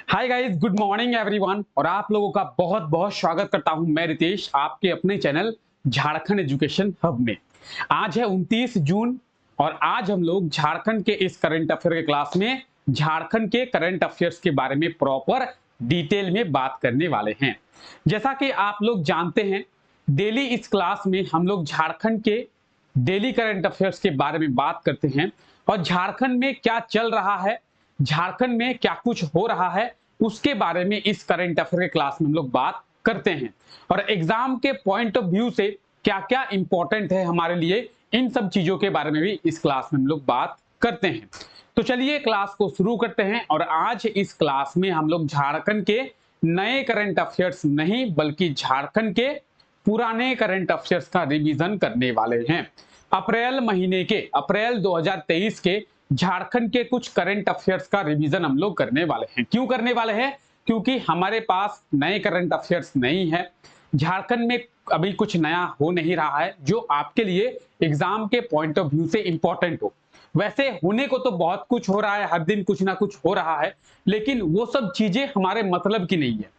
Hi guys, good morning everyone. और आप लोगों का बहुत बहुत स्वागत करता हूं मैं रितेश आपके अपने चैनल झारखंड एजुकेशन हब में। आज है 29 जून और आज हम लोग झारखंड के इस करंट अफेयर के क्लास में झारखंड के करंट अफेयर्स के बारे में प्रॉपर डिटेल में बात करने वाले हैं। जैसा कि आप लोग जानते हैं, डेली इस क्लास में हम लोग झारखंड के डेली करंट अफेयर्स के बारे में बात करते हैं और झारखंड में क्या चल रहा है, झारखंड में क्या कुछ हो रहा है, उसके बारे में इस करंट अफेयर के क्लास में हम लोग बात करते हैं। और एग्जाम के पॉइंट ऑफ व्यू से क्या क्या इंपॉर्टेंट है हमारे लिए, इन सब चीजों के बारे में भी इस क्लास में हम लोग बात करते हैं। तो चलिए क्लास को शुरू करते हैं। और आज इस क्लास में हम लोग झारखंड के नए करंट अफेयर्स नहीं बल्कि झारखंड के पुराने करंट अफेयर्स का रिवीजन करने वाले हैं। अप्रैल 2023 के झारखंड के कुछ करंट अफेयर्स का रिवीजन हम लोग करने वाले हैं। क्यों करने वाले हैं? क्योंकि हमारे पास नए करंट अफेयर्स नहीं है। झारखंड में अभी कुछ नया हो नहीं रहा है जो आपके लिए एग्जाम के पॉइंट ऑफ व्यू से इंपॉर्टेंट हो। वैसे होने को तो बहुत कुछ हो रहा है, हर दिन कुछ ना कुछ हो रहा है, लेकिन वो सब चीजें हमारे मतलब की नहीं है।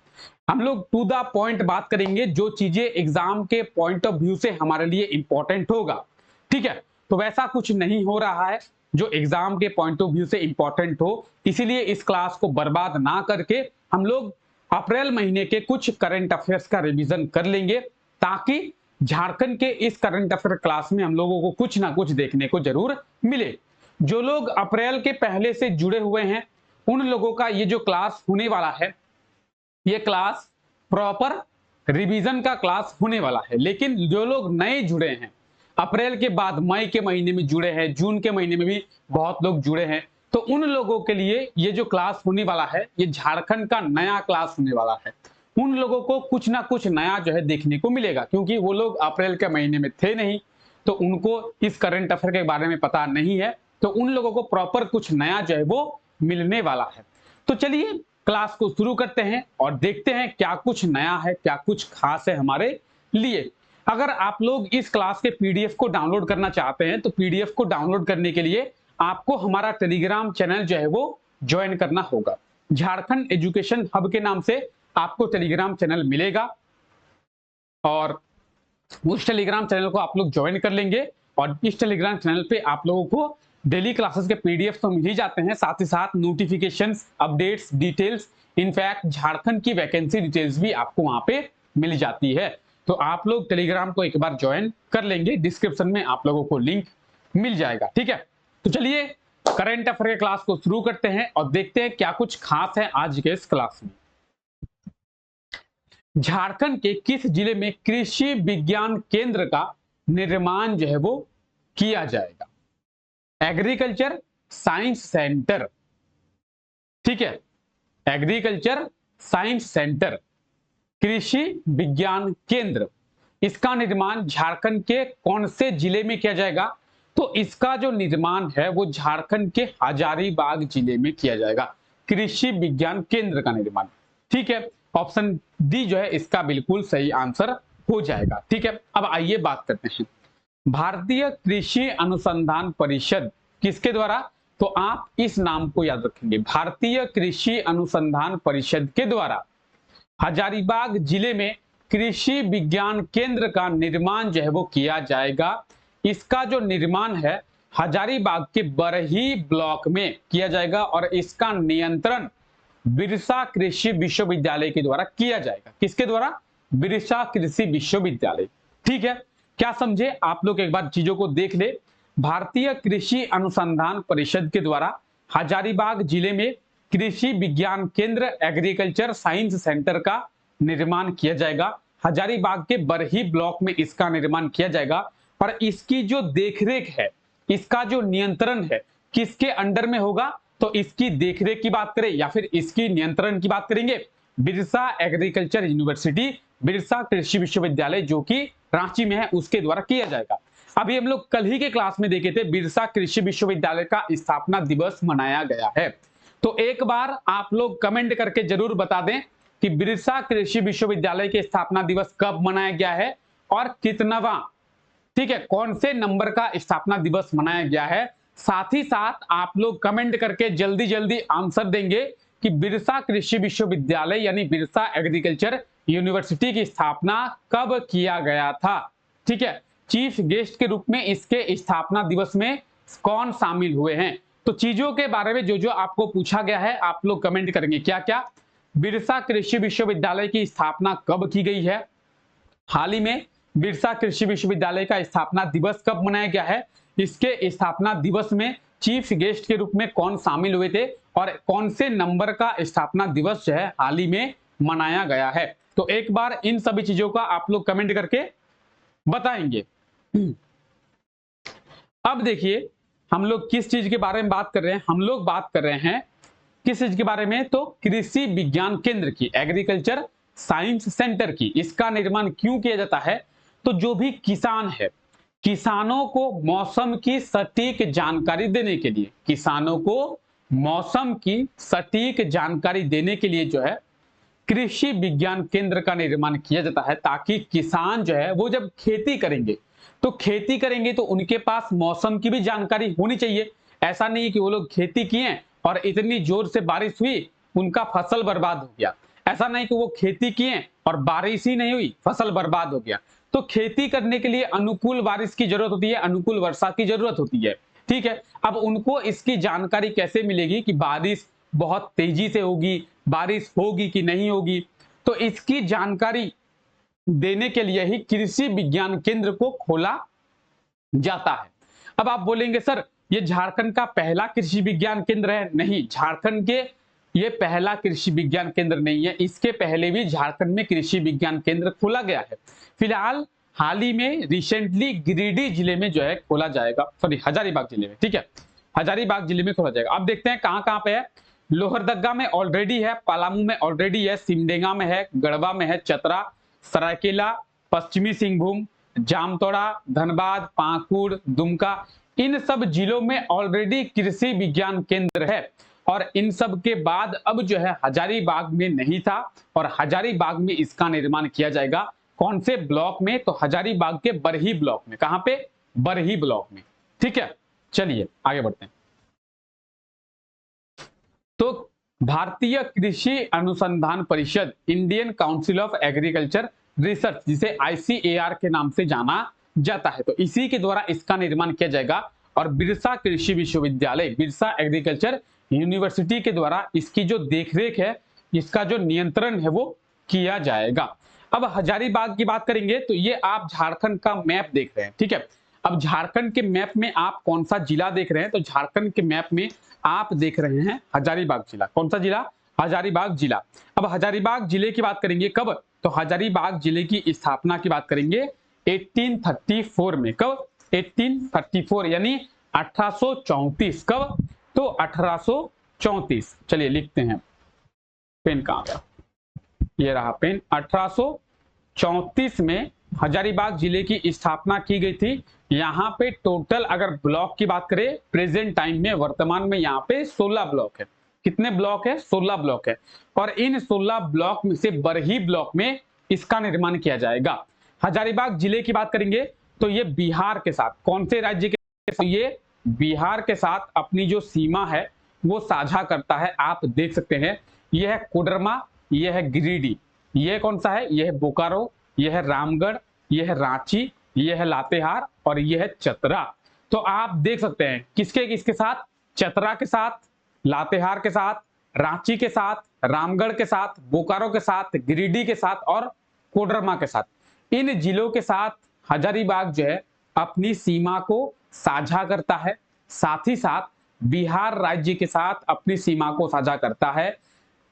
हम लोग टू द पॉइंट बात करेंगे, जो चीजें एग्जाम के पॉइंट ऑफ व्यू से हमारे लिए इंपॉर्टेंट होगा। ठीक है, तो वैसा कुछ नहीं हो रहा है जो एग्जाम के पॉइंट ऑफ व्यू से इंपॉर्टेंट हो। इसीलिए इस क्लास को बर्बाद ना करके हम लोग अप्रैल महीने के कुछ करंट अफेयर्स का रिवीजन कर लेंगे, ताकि झारखंड के इस करंट अफेयर क्लास में हम लोगों को कुछ ना कुछ देखने को जरूर मिले। जो लोग अप्रैल के पहले से जुड़े हुए हैं उन लोगों का ये जो क्लास होने वाला है, ये क्लास प्रॉपर रिवीजन का क्लास होने वाला है। लेकिन जो लोग नए जुड़े हैं, अप्रैल के बाद मई के महीने में जुड़े हैं, जून के महीने में भी बहुत लोग जुड़े हैं, तो उन लोगों के लिए ये जो क्लास होने वाला है ये झारखंड का नया क्लास होने वाला है। उन लोगों को कुछ ना कुछ नया जो है देखने को मिलेगा, क्योंकि वो लोग अप्रैल के महीने में थे नहीं, तो उनको इस करंट अफेयर के बारे में पता नहीं है। तो उन लोगों को प्रॉपर कुछ नया जो है वो मिलने वाला है। तो चलिए क्लास को शुरू करते हैं और देखते हैं क्या कुछ नया है, क्या कुछ खास है हमारे लिए। अगर आप लोग इस क्लास के पीडीएफ को डाउनलोड करना चाहते हैं तो पीडीएफ को डाउनलोड करने के लिए आपको हमारा टेलीग्राम चैनल जो है वो ज्वाइन करना होगा। झारखंड एजुकेशन हब के नाम से आपको टेलीग्राम चैनल मिलेगा और उस टेलीग्राम चैनल को आप लोग ज्वाइन कर लेंगे। और इस टेलीग्राम चैनल पे आप लोगों को डेली क्लासेस के पीडीएफ तो मिल ही जाते हैं, साथ ही साथ notifications, updates, details, in fact Jharkhand की वैकेंसी डिटेल्स भी आपको वहां पे मिल जाती है। तो आप लोग टेलीग्राम को एक बार ज्वाइन कर लेंगे, डिस्क्रिप्शन में आप लोगों को लिंक मिल जाएगा। ठीक है, तो चलिए करंट अफेयर के क्लास को शुरू करते हैं और देखते हैं क्या कुछ खास है आज के इस क्लास में। झारखंड के किस जिले में कृषि विज्ञान केंद्र का निर्माण जो है वो किया जाएगा? Agriculture science centre. ठीक है, एग्रीकल्चर साइंस सेंटर, कृषि विज्ञान केंद्र, इसका निर्माण झारखंड के कौन से जिले में किया जाएगा? तो इसका जो निर्माण है वो झारखंड के हजारीबाग जिले में किया जाएगा, कृषि विज्ञान केंद्र का निर्माण। ठीक है, ऑप्शन डी जो है इसका बिल्कुल सही आंसर हो जाएगा। ठीक है, अब आइए बात करते हैं भारतीय कृषि अनुसंधान परिषद किसके द्वारा। तो आप इस नाम को याद रखेंगे, भारतीय कृषि अनुसंधान परिषद के द्वारा हजारीबाग जिले में कृषि विज्ञान केंद्र का निर्माण जो है वो किया जाएगा। इसका जो निर्माण है हजारीबाग के बरही ब्लॉक में किया जाएगा और इसका नियंत्रण बिरसा कृषि विश्वविद्यालय के द्वारा किया जाएगा। किसके द्वारा? बिरसा कृषि विश्वविद्यालय। ठीक है, क्या समझे आप लोग? एक बार चीजों को देख ले। भारतीय कृषि अनुसंधान परिषद के द्वारा हजारीबाग जिले में कृषि विज्ञान केंद्र एग्रीकल्चर साइंस सेंटर का निर्माण किया जाएगा। हजारीबाग के बरही ब्लॉक में इसका निर्माण किया जाएगा और इसकी जो देखरेख है, इसका जो नियंत्रण है, किसके अंडर में होगा? तो इसकी देखरेख की बात करें या फिर इसकी नियंत्रण की बात करेंगे, बिरसा एग्रीकल्चर यूनिवर्सिटी, बिरसा कृषि विश्वविद्यालय जो कि रांची में है, उसके द्वारा किया जाएगा। अभी हम लोग कल ही के क्लास में देखे थे बिरसा कृषि विश्वविद्यालय का स्थापना दिवस मनाया गया है। तो एक बार आप लोग कमेंट करके जरूर बता दें कि बिरसा कृषि विश्वविद्यालय के स्थापना दिवस कब मनाया गया है और कितनावा, ठीक है, कौन से नंबर का स्थापना दिवस मनाया गया है। साथ ही साथ आप लोग कमेंट करके जल्दी जल्दी आंसर देंगे कि बिरसा कृषि विश्वविद्यालय यानी बिरसा एग्रीकल्चर यूनिवर्सिटी की स्थापना कब किया गया था। ठीक है, चीफ गेस्ट के रूप में इसके स्थापना दिवस में कौन शामिल हुए हैं। तो चीजों के बारे में जो जो आपको पूछा गया है आप लोग कमेंट करेंगे। क्या क्या, बिरसा कृषि विश्वविद्यालय की स्थापना कब की गई है, हाल ही में बिरसा कृषि विश्वविद्यालय का स्थापना दिवस कब मनाया गया है, इसके स्थापना दिवस में चीफ गेस्ट के रूप में कौन शामिल हुए थे, और कौन से नंबर का स्थापना दिवस जो है हाल ही में मनाया गया है। तो एक बार इन सभी चीजों का आप लोग कमेंट करके बताएंगे। अब देखिए हम लोग किस चीज के बारे में बात कर रहे हैं, हम लोग बात कर रहे हैं किस चीज के बारे में, तो कृषि विज्ञान केंद्र की, एग्रीकल्चर साइंस सेंटर की। इसका निर्माण क्यों किया जाता है, तो जो भी किसान है, किसानों को मौसम की सटीक जानकारी देने के लिए, किसानों को मौसम की सटीक जानकारी देने के लिए जो है कृषि विज्ञान केंद्र का निर्माण किया जाता है, ताकि किसान जो है वो जब खेती करेंगे तो उनके पास मौसम की भी जानकारी होनी चाहिए। ऐसा नहीं है कि वो लोग खेती किए और इतनी जोर से बारिश हुई उनका फसल बर्बाद हो गया। ऐसा नहीं कि वो खेती किए और बारिश ही नहीं हुई फसल बर्बाद हो गया। तो खेती करने के लिए अनुकूल बारिश की जरूरत होती है, अनुकूल वर्षा की जरूरत होती है। ठीक है, अब उनको इसकी जानकारी कैसे मिलेगी कि बारिश बहुत तेजी से होगी, बारिश होगी कि नहीं होगी, तो इसकी जानकारी देने के लिए ही कृषि विज्ञान केंद्र को खोला जाता है। अब आप बोलेंगे सर ये झारखंड का पहला कृषि विज्ञान केंद्र है। नहीं, झारखंड के ये पहला कृषि विज्ञान केंद्र नहीं है, इसके पहले भी झारखंड में कृषि विज्ञान केंद्र खोला गया है। फिलहाल हाल ही में रिसेंटली गिरिडीह जिले में जो है खोला जाएगा, सॉरी हजारीबाग जिले में। ठीक है, हजारीबाग जिले में खोला जाएगा। अब देखते हैं कहां कहां पे है। लोहरदगा में ऑलरेडी है, पलामू में ऑलरेडी है, सिमडेगा में है, गढ़वा में है, चतरा, सरायकेला, पश्चिमी सिंहभूम, जामतोड़ा, धनबाद, पाकुड़, दुमका, इन सब जिलों में ऑलरेडी कृषि विज्ञान केंद्र है। और इन सब के बाद अब जो है हजारीबाग में नहीं था, और हजारीबाग में इसका निर्माण किया जाएगा। कौन से ब्लॉक में, तो हजारीबाग के बरही ब्लॉक में। कहां पे, बरही ब्लॉक में। ठीक है, चलिए आगे बढ़ते हैं। तो भारतीय कृषि अनुसंधान परिषद, Indian council of agriculture research, जिसे ICAR के नाम से जाना जाता है, तो इसी के द्वारा इसका निर्माण किया जाएगा। और बिरसा कृषि विश्वविद्यालय, बिरसा एग्रीकल्चर यूनिवर्सिटी के द्वारा इसकी जो देखरेख है, इसका जो नियंत्रण है वो किया जाएगा। अब हजारीबाग की बात करेंगे तो ये आप झारखंड का मैप देख रहे हैं। ठीक है, अब झारखंड के मैप में आप कौन सा जिला देख रहे हैं, तो झारखंड के मैप में आप देख रहे हैं हजारीबाग जिला। कौन सा जिला, हजारीबाग जिला। अब हजारीबाग जिले की बात करेंगे कब, तो हजारीबाग जिले की स्थापना की बात करेंगे 1834 में। कब, 1834 यानी 1834। कब, तो 1834। चलिए लिखते हैं, पेन कहां गया, ये रहा पेन। 1834 में हजारीबाग जिले की स्थापना की गई थी। यहाँ पे टोटल अगर ब्लॉक की बात करें प्रेजेंट टाइम में, वर्तमान में यहाँ पे 16 ब्लॉक है। कितने ब्लॉक है, 16 ब्लॉक है। और इन 16 ब्लॉक में से बरही ब्लॉक में इसका निर्माण किया जाएगा। हजारीबाग जिले की बात करेंगे तो ये बिहार के साथ, कौन से राज्य के, तो ये बिहार के साथ अपनी जो सीमा है वो साझा करता है। आप देख सकते हैं, यह है कोडरमा, यह है गिरिडीह, यह कौन सा है, यह है बोकारो, यह है रामगढ़, यह है रांची, यह है लातेहार और यह है चतरा। तो आप देख सकते हैं किसके किसके साथ, चतरा के साथ, लातेहार के साथ, रांची के साथ, रामगढ़ के साथ, बोकारो के साथ, गिरिडीह के साथ और कोडरमा के साथ। इन जिलों के साथ हजारीबाग जो है अपनी सीमा को साझा करता है, साथ ही साथ बिहार राज्य के साथ अपनी सीमा को साझा करता है।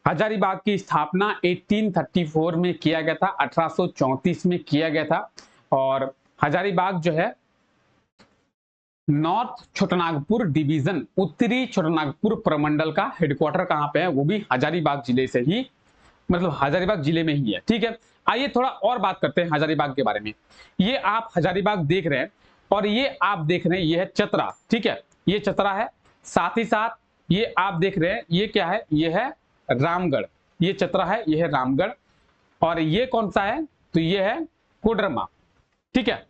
हजारीबाग की स्थापना 1834 में किया गया था, 1834 में किया गया था। और हजारीबाग जो है नॉर्थ छोटानागपुर डिवीजन, उत्तरी छोटानागपुर प्रमंडल का हेडक्वार्टर कहां पे है, वो भी हजारीबाग जिले से ही, मतलब हजारीबाग जिले में ही है। ठीक है, आइए थोड़ा और बात करते हैं हजारीबाग के बारे में। ये आप हजारीबाग देख रहे हैं और ये आप देख रहे हैं, ये है चतरा। ठीक है, ये चतरा है, साथ ही साथ ये आप देख रहे हैं, ये क्या है, ये है रामगढ़। ये चतरा है, ये है रामगढ़। और ये कौन सा है, तो ये है कोडरमा। ठीक है,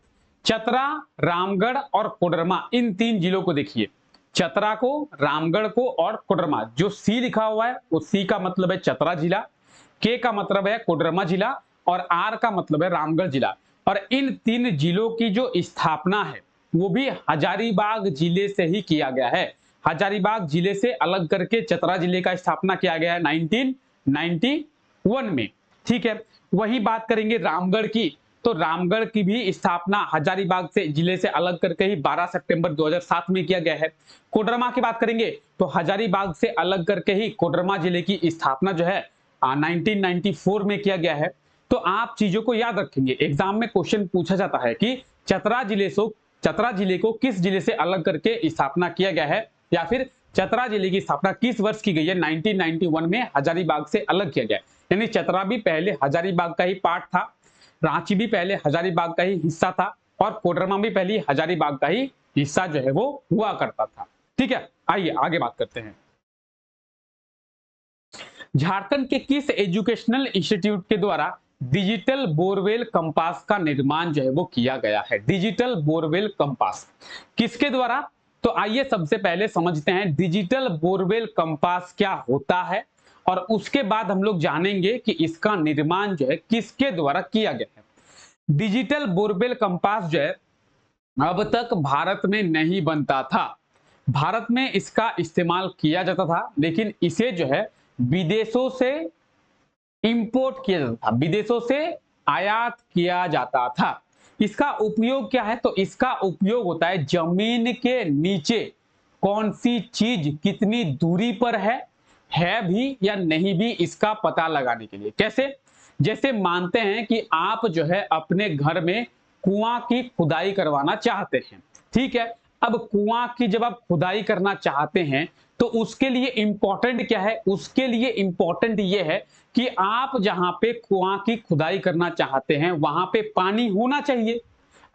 चतरा, रामगढ़ और कोडरमा, इन तीन जिलों को देखिए। चतरा को, रामगढ़ को और कोडरमा। जो सी लिखा हुआ है वो सी का मतलब है चतरा जिला, के का मतलब है कोडरमा जिला और आर का मतलब है रामगढ़ जिला। और इन 3 जिलों की जो स्थापना है वो भी हजारीबाग जिले से ही किया गया है। हजारीबाग जिले से अलग करके चतरा जिले का स्थापना किया गया है 1991 में। ठीक है, वही बात करेंगे रामगढ़ की, तो रामगढ़ की भी स्थापना हजारीबाग से जिले से अलग करके ही 12 सितंबर 2007 में किया गया है। कोडरमा की बात करेंगे तो हजारीबाग से अलग करके ही कोडरमा जिले की स्थापना जो है 1994 में किया गया है। तो आप चीजों को याद रखेंगे, एग्जाम में क्वेश्चन पूछा जाता है कि चतरा जिले को किस जिले से अलग करके स्थापना किया गया है, या फिर चतरा जिले की स्थापना किस वर्ष की गई है। 1991 में हजारीबाग से अलग किया गया है। यानी चतरा भी पहले हजारीबाग का ही पार्ट था, रांची भी पहले हजारीबाग का ही हिस्सा था और कोडरमा भी पहले हजारीबाग का ही हिस्सा जो है वो हुआ करता था। ठीक है, आइए आगे बात करते हैं। झारखंड के किस एजुकेशनल इंस्टीट्यूट के द्वारा डिजिटल बोरवेल कंपास का निर्माण जो है वो किया गया है। डिजिटल बोरवेल कंपास किसके द्वारा, तो आइए सबसे पहले समझते हैं डिजिटल बोरवेल कंपास क्या होता है और उसके बाद हम लोग जानेंगे कि इसका निर्माण जो है किसके द्वारा किया गया है। डिजिटल बोरवेल कंपास जो है अब तक भारत में नहीं बनता था। भारत में इसका इस्तेमाल किया जाता था, लेकिन इसे जो है विदेशों से इंपोर्ट किया जाता था, विदेशों से आयात किया जाता था। इसका उपयोग क्या है, तो इसका उपयोग होता है जमीन के नीचे कौन सी चीज कितनी दूरी पर है भी या नहीं भी, इसका पता लगाने के लिए। कैसे, जैसे मानते हैं कि आप जो है अपने घर में कुआं की खुदाई करवाना चाहते हैं। ठीक है, अब कुआं की जब आप खुदाई करना चाहते हैं तो उसके लिए इंपॉर्टेंट क्या है, उसके लिए इंपॉर्टेंट ये है कि आप जहां पे कुआं की खुदाई करना चाहते हैं वहां पे पानी होना चाहिए।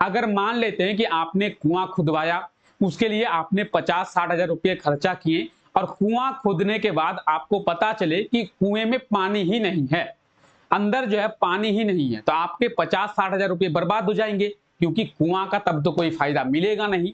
अगर मान लेते हैं कि आपने कुआं खुदवाया, उसके लिए आपने 50-60 हजार रुपये खर्चा किए और कुआं खोदने के बाद आपको पता चले कि कुएं में पानी ही नहीं है, अंदर जो है पानी ही नहीं है, तो आपके 50-60 हजार रुपये बर्बाद हो जाएंगे, क्योंकि कुआं का तब तो कोई फायदा मिलेगा नहीं।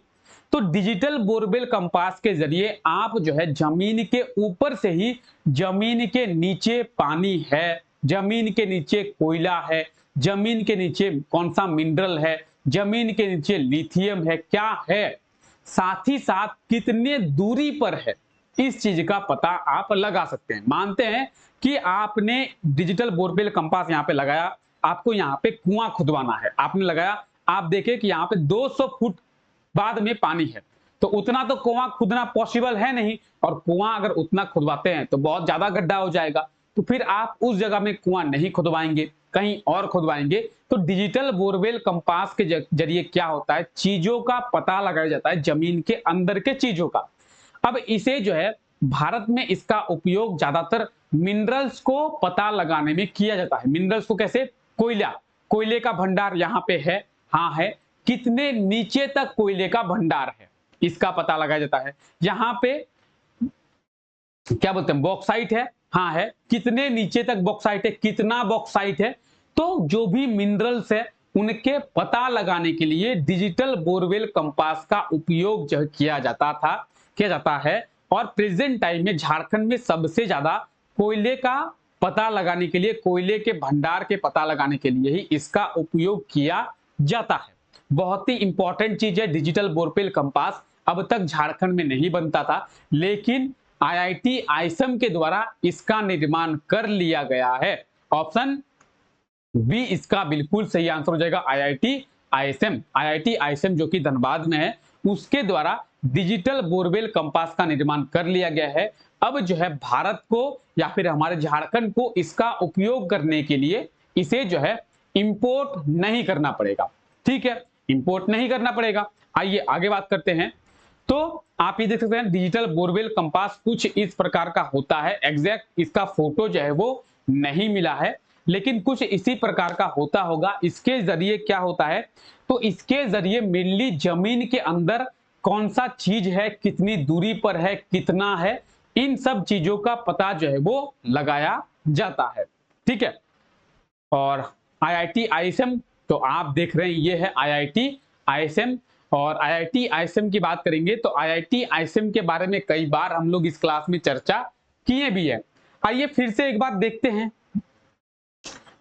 तो डिजिटल बोरवेल कंपास के जरिए आप जो है जमीन के ऊपर से ही जमीन के नीचे पानी है, जमीन के नीचे कोयला है, जमीन के नीचे कौन सा मिनरल है, जमीन के नीचे लिथियम है, क्या है, साथ ही साथ कितने दूरी पर है, इस चीज का पता आप लगा सकते हैं। मानते हैं कि आपने डिजिटल बोरवेल कंपास यहाँ पे लगाया, आपको यहाँ पे कुआं खुदवाना है, आपने लगाया, आप देखें कि यहाँ पे 200 फुट बाद में पानी है, तो उतना तो कुआं खुदना पॉसिबल है नहीं, और कुआं अगर उतना खुदवाते हैं तो बहुत ज्यादा गड्ढा हो जाएगा, तो फिर आप उस जगह में कुआं नहीं खुदवाएंगे, कहीं और खुदवाएंगे। तो डिजिटल बोरवेल कंपास के जरिए क्या होता है, चीजों का पता लगाया जाता है, जमीन के अंदर के चीजों का। अब इसे जो है भारत में इसका उपयोग ज्यादातर मिनरल्स को पता लगाने में किया जाता है। मिनरल्स को कैसे, कोयला, कोयले का भंडार यहाँ पे है, हाँ है, कितने नीचे तक कोयले का भंडार है इसका पता लगाया जाता है। यहाँ पे क्या बोलते हैं, बॉक्साइट है, हाँ है, कितने नीचे तक बॉक्साइट है, कितना बॉक्साइट है। तो जो भी मिनरल्स है उनके पता लगाने के लिए डिजिटल बोरवेल कंपास का उपयोग जो किया जाता है। और प्रेजेंट टाइम में झारखंड में सबसे ज्यादा कोयले का पता लगाने के लिए, कोयले के भंडार के पता लगाने के लिए ही इसका उपयोग किया जाता है। बहुत ही इंपॉर्टेंट चीज है डिजिटल बोरवेल कंपास, अब तक झारखंड में नहीं बनता था, लेकिन आईआईटी आईएसएम के द्वारा इसका निर्माण कर लिया गया है। ऑप्शन बी इसका बिल्कुल सही आंसर हो जाएगा, आईआईटी आईएसएम जो कि धनबाद में है, उसके द्वारा डिजिटल बोरवेल कंपास का निर्माण कर लिया गया है। अब जो है भारत को या फिर हमारे झारखंड को इसका उपयोग करने के लिए इसे जो है इंपोर्ट नहीं करना पड़ेगा। ठीक है, इंपोर्ट नहीं करना पड़ेगा। आइए आगे बात करते हैं। तो आप ये देख सकते हैं डिजिटल बोरवेल कंपास कुछ इस प्रकार का होता है। एग्जैक्ट इसका फोटो जो है वो नहीं मिला है, लेकिन कुछ इसी प्रकार का होता होगा। इसके जरिए क्या होता है, तो इसके जरिए मेनली जमीन के अंदर कौन सा चीज है, कितनी दूरी पर है, कितना है, इन सब चीजों का पता जो है वो लगाया जाता है। ठीक है, और आईआईटी आईएसएम तो आप देख रहे हैं ये है आईआईटी आईएसएम, और आईआईटी आईएसएम की बात करेंगे तो आईआईटी आईएसएम के बारे में कई बार हम लोग इस क्लास में चर्चा किए भी है। आइए फिर से एक बार देखते हैं।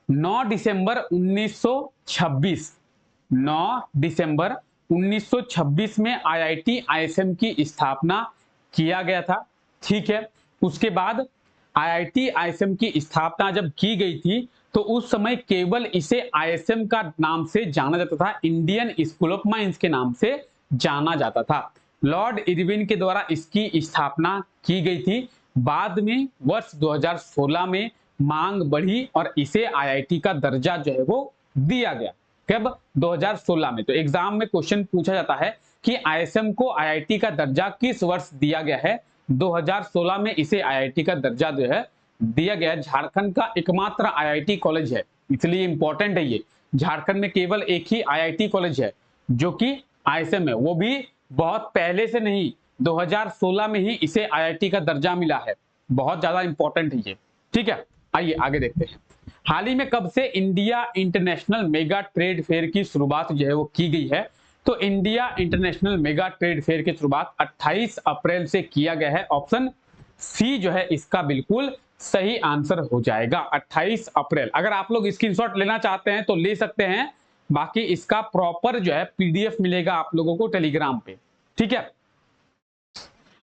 9 दिसंबर 1926, 9 दिसंबर 1926 में आईआईटी आईएसएम की स्थापना किया गया था। ठीक है, उसके बाद आईआईटी आईएसएम की स्थापना जब की गई थी तो उस समय केवल इसे आईएसएम का नाम से जाना जाता था, इंडियन स्कूल ऑफ माइंस के नाम से जाना जाता था। लॉर्ड इरविन के द्वारा इसकी स्थापना की गई थी। बाद में वर्ष 2016 में मांग बढ़ी और इसे आईआईटी का दर्जा जो है वो दिया गया। कब? 2016 में। तो एग्जाम में क्वेश्चन पूछा जाता है कि आईएसएम को आईआईटी का दर्जा किस वर्ष दिया गया है? 2016 में इसे आईआईटी का दर्जा जो है दिया गया है। झारखंड का एकमात्र आईआईटी कॉलेज है, इसलिए इंपॉर्टेंट है ये। झारखंड में केवल एक ही आईआईटी कॉलेज है जो कि आईएसएम है, वो भी बहुत पहले से नहीं, 2016 में ही इसे आईआईटी का दर्जा मिला है। बहुत ज्यादा इंपॉर्टेंट है ये। ठीक है, आइए आगे देखते हैं। हाल ही में कब से India international mega trade fair की शुरुआत जो है वो की गई है? तो India international mega trade fair की शुरुआत 28 अप्रैल से किया गया है। ऑप्शन सी जो है इसका बिल्कुल सही आंसर हो जाएगा, 28 अप्रैल। अगर आप लोग स्क्रीनशॉट लेना चाहते हैं तो ले सकते हैं, बाकी इसका प्रॉपर जो है पीडीएफ मिलेगा आप लोगों को टेलीग्राम पे। ठीक है,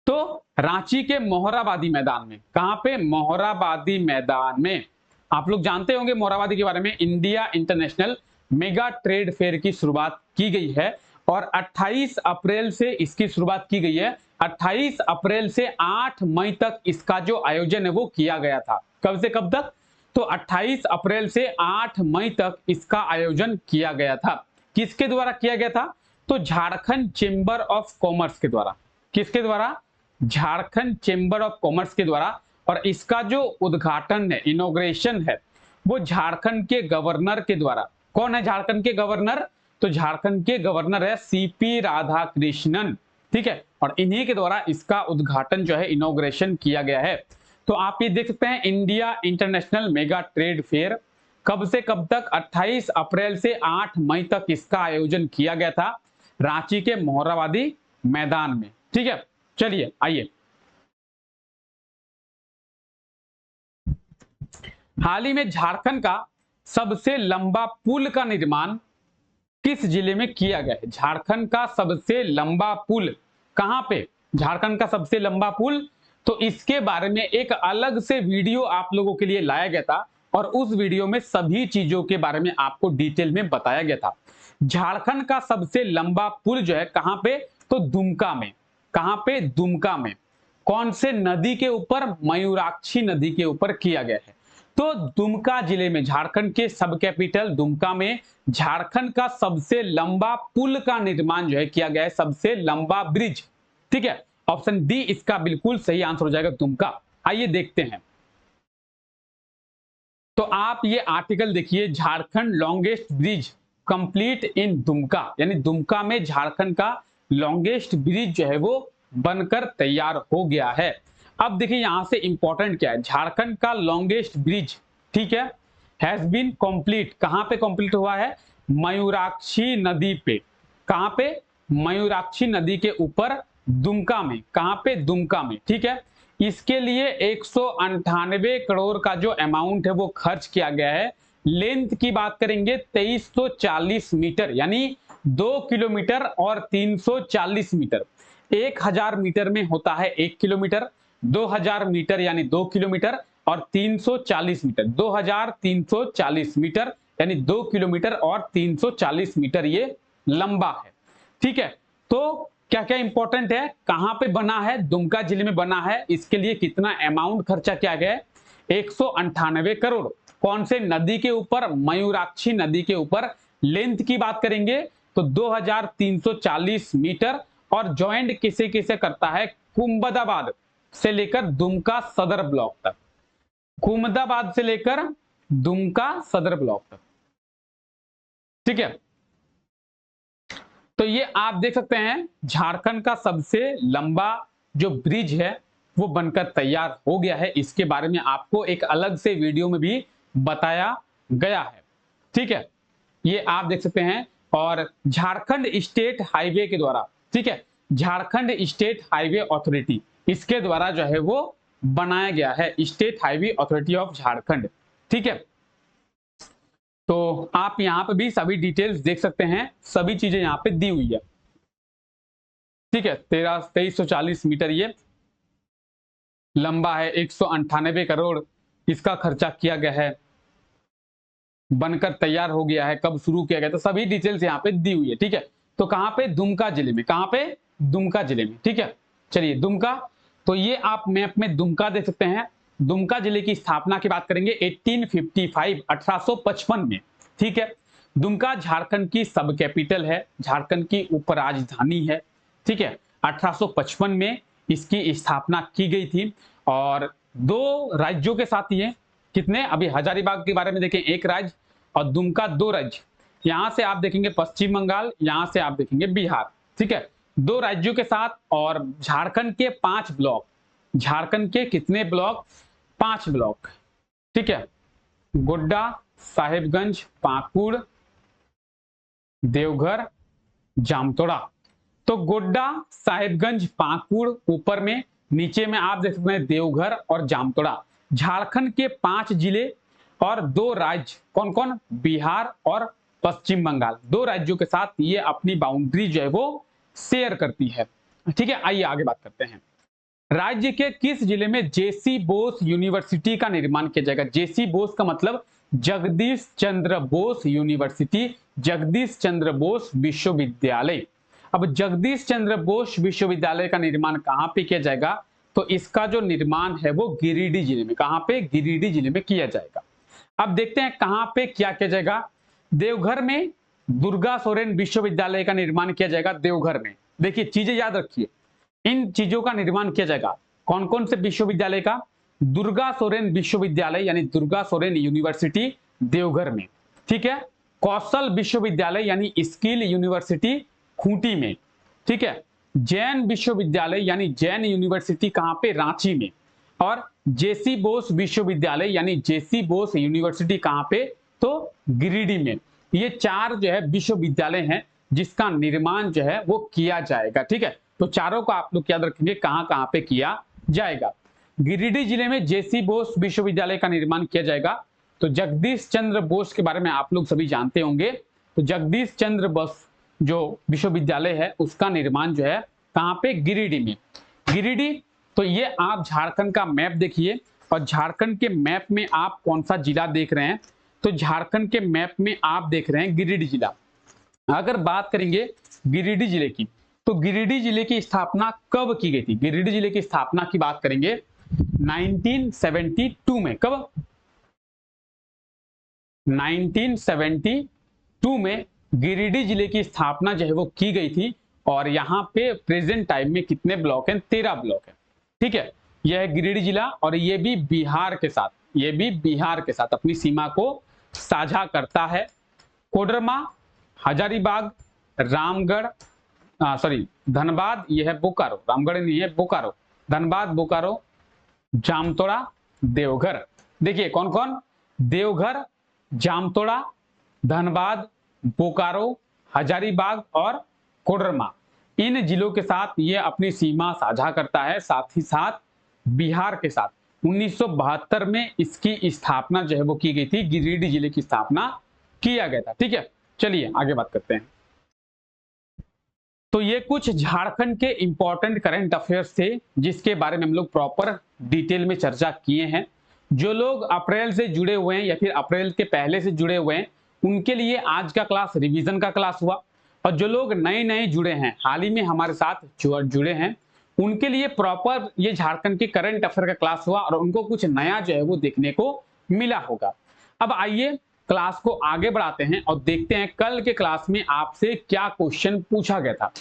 तो रांची के मोहराबादी मैदान में, कहां पे? मोहराबादी मैदान में। आप लोग जानते होंगे मोहराबादी के बारे में। India international mega trade fair की शुरुआत की गई है और 28 अप्रैल से इसकी शुरुआत की गई है। 28 अप्रैल से 8 मई तक इसका जो आयोजन है वो किया गया था। कब से कब तक? तो 28 अप्रैल से 8 मई तक इसका आयोजन किया गया था। किसके द्वारा किया गया था? तो झारखंड चेंबर ऑफ कॉमर्स के द्वारा। किसके द्वारा? झारखंड चेंबर ऑफ कॉमर्स के द्वारा। और इसका जो उद्घाटन है, इनॉग्रेशन है, वो झारखंड के गवर्नर के द्वारा। कौन है झारखंड के गवर्नर? तो झारखंड के गवर्नर है सीपी राधाकृष्णन। ठीक है, और इन्हीं के द्वारा इसका उद्घाटन जो है, इनॉग्रेशन किया गया है। तो आप ये देख सकते हैं, India international mega trade fair कब से कब तक? 28 अप्रैल से 8 मई तक इसका आयोजन किया गया था रांची के मोहराबादी मैदान में। ठीक है, चलिए आइए। हाल ही में झारखंड का सबसे लंबा पुल का निर्माण किस जिले में किया गया है? झारखंड का सबसे लंबा पुल कहां पे? झारखंड का सबसे लंबा पुल, तो इसके बारे में एक अलग से वीडियो आप लोगों के लिए लाया गया था और उस वीडियो में सभी चीजों के बारे में आपको डिटेल में बताया गया था। झारखंड का सबसे लंबा पुल जो है कहां पे? तो दुमका में। कहां पे? दुमका में। कौन से नदी के ऊपर? मयूराक्षी नदी के ऊपर किया गया है। तो दुमका जिले में, झारखंड के सब कैपिटल दुमका में झारखंड का सबसे लंबा पुल का निर्माण जो है किया गया है, सबसे लंबा ब्रिज। ठीक है, ऑप्शन डी इसका बिल्कुल सही आंसर हो जाएगा, दुमका। आइए देखते हैं। तो आप ये आर्टिकल देखिए, Jharkhand longest bridge complete in Dumka, यानी दुमका में झारखंड का लॉन्गेस्ट ब्रिज जो है वो बनकर तैयार हो गया है। अब देखिए यहां से इंपॉर्टेंट क्या है, झारखंड का लॉन्गेस्ट ब्रिज, ठीक है, हैज बीन कंप्लीट। कहां पे कंप्लीट हुआ है? मयूराक्षी नदी पे। कहां पे? मयूराक्षी नदी के ऊपर दुमका में। कहां पे? दुमका में। ठीक है, इसके लिए 198 करोड़ का जो अमाउंट है वो खर्च किया गया है। लेंथ की बात करेंगे 2340 मीटर, यानी 2 किलोमीटर और 340 मीटर। 1000 मीटर में होता है 1 किलोमीटर, 2000 मीटर यानी 2 किलोमीटर और 340 मीटर, 2340 मीटर यानी 2 किलोमीटर और 340 मीटर ये लंबा है। ठीक है, तो क्या क्या इंपॉर्टेंट है, कहां पे बना है? दुमका जिले में बना है। इसके लिए कितना अमाउंट खर्चा किया गया है? 198 करोड़। कौन से नदी के ऊपर? मयूराक्षी नदी के ऊपर। लेंथ की बात करेंगे तो 2340 मीटर और ज्वाइंट किसे किसे करता है? कुंभदाबाद से लेकर दुमका सदर ब्लॉक तक। कुंभदाबाद से लेकर दुमका सदर ब्लॉक तक। ठीक है, तो ये आप देख सकते हैं झारखंड का सबसे लंबा जो ब्रिज है वो बनकर तैयार हो गया है। इसके बारे में आपको एक अलग से वीडियो में भी बताया गया है। ठीक है, ये आप देख सकते हैं और झारखंड स्टेट हाईवे के द्वारा, ठीक है, झारखंड स्टेट हाईवे अथॉरिटी, इसके द्वारा जो है वो बनाया गया है, state highway authority of Jharkhand, ठीक है। तो आप यहाँ पे भी सभी डिटेल्स देख सकते हैं, सभी चीजें यहाँ पे दी हुई है, ठीक है। 2340 मीटर ये लंबा है, 198 करोड़ इसका खर्चा किया गया है, बनकर तैयार हो गया है, कब शुरू किया गया, तो सभी डिटेल्स यहाँ पे दी हुई है, ठीक है। तो कहाँ पे, दुमका जिले में, कहाँ पे, दुमका जिले में, ठीक है। चलिए दुमका, तो ये आप मैप में दुमका देख सकते हैं। दुमका जिले की स्थापना की बात करेंगे 1855 1855 में, ठीक है। दुमका झारखंड की सब कैपिटल है, झारखंड की उपराजधानी है, ठीक है। 1855 में इसकी स्थापना की गई थी और 2 राज्यों के साथ ये, कितने, अभी हजारीबाग के बारे में देखें 1 राज्य और दुमका 2 राज्य, यहां से आप देखेंगे पश्चिम बंगाल, यहां से आप देखेंगे बिहार, ठीक है। 2 राज्यों के साथ और झारखंड के 5 ब्लॉक, झारखंड के कितने ब्लॉक, 5 ब्लॉक, ठीक है। गोड्डा, साहेबगंज, पाकुड़, देवघर, जामतोड़ा। तो गोड्डा, साहेबगंज, पाकुड़ ऊपर में, नीचे में आप देख सकते हैं देवघर और जामतोड़ा, झारखंड के 5 जिले और 2 राज्य, कौन कौन, बिहार और पश्चिम बंगाल, 2 राज्यों के साथ ये अपनी बाउंड्री जो है वो शेयर करती है, ठीक है। आइए आगे बात करते हैं। राज्य के किस जिले में जेसी बोस यूनिवर्सिटी का निर्माण किया जाएगा? जेसी बोस का मतलब जगदीश चंद्र बोस यूनिवर्सिटी, जगदीश चंद्र बोस विश्वविद्यालय। अब जगदीश चंद्र बोस विश्वविद्यालय का निर्माण कहां पे किया जाएगा? तो इसका जो निर्माण है वो गिरिडीह जिले में, कहां पे, गिरिडीह जिले में किया जाएगा। अब देखते हैं कहां पे क्या किया जाएगा। देवघर में दुर्गा सोरेन विश्वविद्यालय का निर्माण किया जाएगा, देवघर में। देखिए चीजें याद रखिए, इन चीजों का निर्माण किया जाएगा, कौन कौन से विश्वविद्यालय का, दुर्गा सोरेन विश्वविद्यालय यानी दुर्गा सोरेन यूनिवर्सिटी देवघर में, ठीक है। कौशल विश्वविद्यालय यानी स्किल यूनिवर्सिटी खूंटी में, ठीक है। जैन विश्वविद्यालय यानी जैन यूनिवर्सिटी कहां पे, रांची में। और जेसी बोस विश्वविद्यालय यानी जेसी बोस यूनिवर्सिटी कहां पे, तो गिरिडीह में। ये 4 जो है विश्वविद्यालय हैं जिसका निर्माण जो है वो किया जाएगा, ठीक है। तो चारों को आप लोग याद रखेंगे कहां कहां पे किया जाएगा। गिरिडीह जिले में जेसी बोस विश्वविद्यालय का निर्माण किया जाएगा। तो जगदीश चंद्र बोस के बारे में आप लोग सभी जानते होंगे, तो जगदीश चंद्र बोस जो विश्वविद्यालय है उसका निर्माण जो है कहां पे, गिरिडीह में। गिरिडीह, तो ये आप झारखंड का मैप देखिए और झारखंड के मैप में आप कौन सा जिला देख रहे हैं, तो झारखंड के मैप में आप देख रहे हैं गिरिडीह जिला। अगर बात करेंगे गिरिडीह जिले की, तो गिरिडीह जिले की स्थापना कब की गई थी? गिरिडीह जिले की स्थापना की बात करेंगे 1972 में। कब? 1972 में गिरिडीह जिले की स्थापना जो है वो की गई थी और यहाँ पे प्रेजेंट टाइम में कितने ब्लॉक हैं? 13 ब्लॉक है, ठीक है। यह है गिरिडीह जिला और ये भी बिहार के साथ, ये भी बिहार के साथ अपनी सीमा को साझा करता है। कोडरमा, हजारीबाग, रामगढ़, धनबाद, यह है बोकारो, रामगढ़ नहीं है बोकारो, धनबाद, बोकारो, जामतोड़ा, देवघर। देखिए कौन कौन, देवघर, जामतोड़ा, धनबाद, बोकारो, हजारीबाग और कोडरमा, इन जिलों के साथ ये अपनी सीमा साझा करता है, साथ ही साथ बिहार के साथ। 1972 में इसकी स्थापना जो है वो की गई थी, गिरिडीह जिले की स्थापना किया गया था, ठीक है। चलिए आगे बात करते हैं। तो ये कुछ झारखंड के इंपॉर्टेंट करंट अफेयर्स थे जिसके बारे में हम लोग प्रॉपर डिटेल में चर्चा किए हैं। जो लोग अप्रैल से जुड़े हुए हैं या फिर अप्रैल के पहले से जुड़े हुए हैं उनके लिए आज का क्लास रिवीजन का क्लास हुआ, और जो लोग नए नए जुड़े हैं, हाल ही में हमारे साथ जुड़े हैं, उनके लिए प्रॉपर ये झारखंड के करंट अफेयर का क्लास हुआ और उनको कुछ नया जो है वो देखने को मिला होगा। अब आइए क्लास को आगे बढ़ाते हैं और देखते हैं कल के क्लास में आपसे क्या क्वेश्चन पूछा गया था।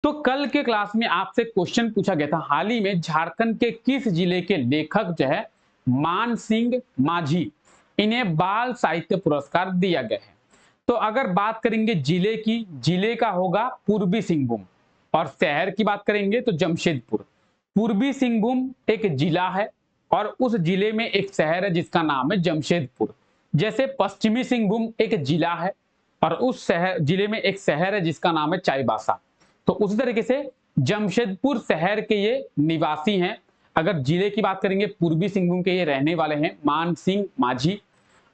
तो कल के क्लास में आपसे क्वेश्चन पूछा गया था, हाल ही में झारखंड के किस जिले के लेखक जो है मान सिंह माझी, इन्हें बाल साहित्य पुरस्कार दिया गया है। तो अगर बात करेंगे जिले की, जिले का होगा पूर्वी सिंहभूम, और शहर की बात करेंगे तो जमशेदपुर। पूर्वी सिंहभूम एक जिला है और उस जिले में एक शहर है जिसका नाम है जमशेदपुर। जैसे पश्चिमी सिंहभूम एक जिला है और उस शहर जिले में एक शहर है जिसका नाम है चाईबासा। तो उसी तरीके से जमशेदपुर शहर के ये निवासी हैं। अगर जिले की बात करेंगे पूर्वी सिंहभूम के ये रहने वाले हैं मान सिंह माझी,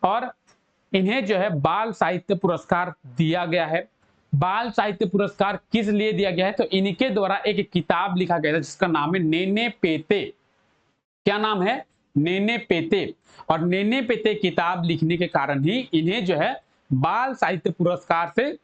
और इन्हें जो है बाल साहित्य पुरस्कार दिया गया है। बाल साहित्य पुरस्कार किस लिए दिया गया है, तो इनके द्वारा एक किताब लिखा गया था जिसका नाम है नेने पेते। क्या नाम है? नेने पेते। और नेने पेते किताब लिखने के कारण ही इन्हें जो है बाल साहित्य पुरस्कार से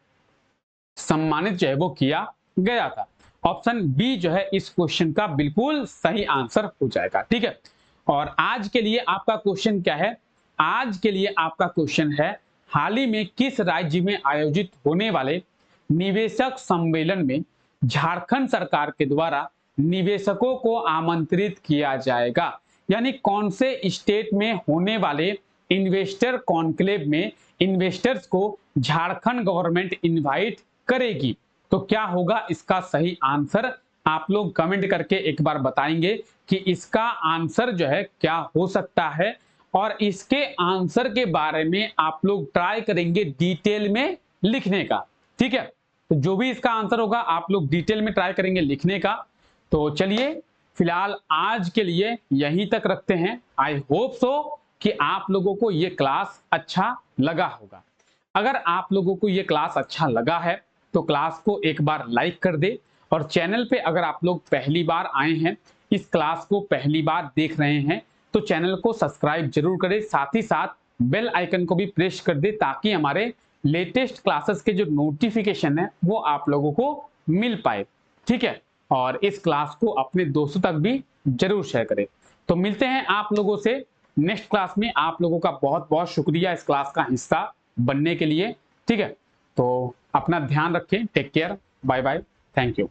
सम्मानित जो है वो किया गया था। ऑप्शन बी जो है इस क्वेश्चन का बिल्कुल सही आंसर हो जाएगा। ठीक है, और आज के लिए आपका क्वेश्चन क्या है? आज के लिए आपका क्वेश्चन है, हाल ही में किस राज्य में आयोजित होने वाले निवेशक सम्मेलन में झारखंड सरकार के द्वारा निवेशकों को आमंत्रित किया जाएगा? यानी कौन से स्टेट में होने वाले इन्वेस्टर कॉन्क्लेव में इन्वेस्टर्स को झारखंड गवर्नमेंट इनवाइट करेगी? तो क्या होगा इसका सही आंसर? आप लोग कमेंट करके एक बार बताएंगे कि इसका आंसर जो है क्या हो सकता है, और इसके आंसर के बारे में आप लोग ट्राई करेंगे डिटेल में लिखने का। ठीक है, तो जो भी इसका आंसर होगा आप लोग डिटेल में ट्राई करेंगे लिखने का। तो चलिए फिलहाल आज के लिए यहीं तक रखते हैं। आई होप सो कि आप लोगों को ये क्लास अच्छा लगा होगा। अगर आप लोगों को ये क्लास अच्छा लगा है तो क्लास को एक बार लाइक कर दे, और चैनल पे अगर आप लोग पहली बार आए हैं, इस क्लास को पहली बार देख रहे हैं, तो चैनल को सब्सक्राइब जरूर करें, साथ ही साथ बेल आइकन को भी प्रेस कर दे ताकि हमारे लेटेस्ट क्लासेस के जो नोटिफिकेशन है वो आप लोगों को मिल पाए। ठीक है, और इस क्लास को अपने दोस्तों तक भी जरूर शेयर करें। तो मिलते हैं आप लोगों से नेक्स्ट क्लास में। आप लोगों का बहुत बहुत शुक्रिया इस क्लास का हिस्सा बनने के लिए। ठीक है, तो अपना ध्यान रखें, take care, bye bye, thank you.